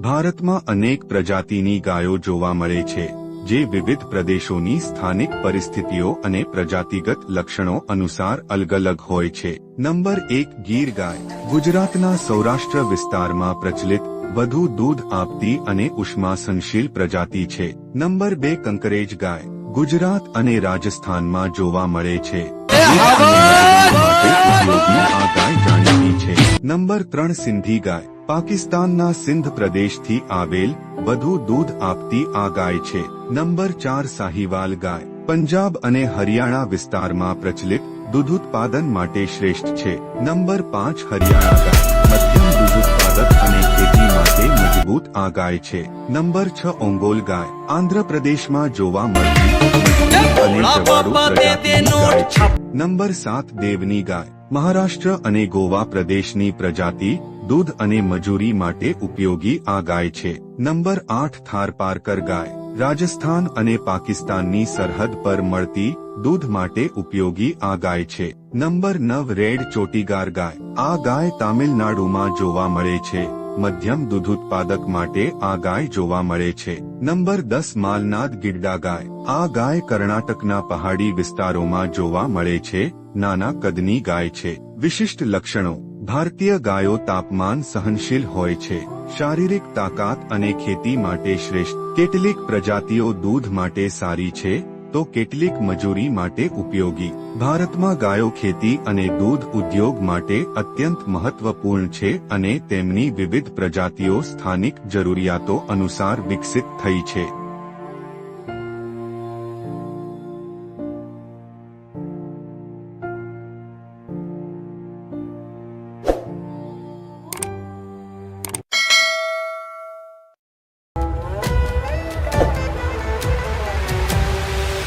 ભારતમાં અનેક પ્રજાતિની ગાયો જોવા મળે છે, જે વિવિધ પ્રદેશોની સ્થાનિક પરિસ્થિતિઓ અને પ્રજાતિગત લક્ષણો અનુસાર અલગ અલગ હોય છે. નંબર 1 ગીર ગાય. ગુજરાતના સૌરાષ્ટ્ર વિસ્તારમાં પ્રચલિત વધુ દૂધ આપતી અને ઉષ્માસનશીલ પ્રજાતિ છે. નંબર 2 કંકરેજ ગાય. ગુજરાત અને રાજસ્થાનમાં જોવા મળે છે. આ ગાય જાણીતી છે. નંબર 3 સિંધી ગાય. પાકિસ્તાનના સિંધ પ્રદેશથી આવેલ વધુ દૂધ આપતી આ ગાય છે. નંબર 4 સાહીવાલ ગાય. પંજાબ અને હરિયાણા વિસ્તારમાં પ્રચલિત દૂધ ઉત્પાદન માટે શ્રેષ્ઠ છે. નંબર 5 હરિયાણા ગાય. મધ્યમ દૂધ ઉત્પાદક અને ખેતી માટે મજબૂત આ ગાય છે. નંબર 6 ઓંગોલ ગાય. આંધ્રપ્રદેશમાં જોવા મળતી અને જવાળુ પ્રજાતિની ગાય છે. નંબર 7 દેવની ગાય. મહારાષ્ટ્ર અને ગોવા પ્રદેશની પ્રજાતિ દૂધ અને મજૂરી માટે ઉપયોગી આ ગાય છે. નંબર 8 થારપારકર ગાય. રાજસ્થાન અને પાકિસ્તાનની સરહદ પર મળતી દૂધ માટે ઉપયોગી આ ગાય છે. નંબર 9 રેડ ચોટીગાર ગાય. આ ગાય તામિલનાડુમાં જોવા મળે છે. મધ્યમ દૂધ ઉત્પાદક માટે આ ગાય જોવા મળે છે. નંબર 10 માલનાદ ગિડ્ડા ગાય. આ ગાય કર્ણાટકના પહાડી વિસ્તારોમાં જોવા મળે છે. નાના કદની ગાય છે. વિશિષ્ટ લક્ષણો. ભારતીય ગાયો તાપમાન સહનશીલ હોય છે, શારીરિક તાકાત અને ખેતી માટે શ્રેષ્ઠ. કેટલીક પ્રજાતિઓ દૂધ માટે સારી છે, તો કેટલીક મજૂરી માટે ઉપયોગી. ભારતમાં ગાયો ખેતી અને દૂધ ઉદ્યોગ માટે અત્યંત મહત્વપૂર્ણ છે અને તેમની વિવિધ પ્રજાતિઓ સ્થાનિક જરૂરિયાતો અનુસાર વિકસિત થઈ છે.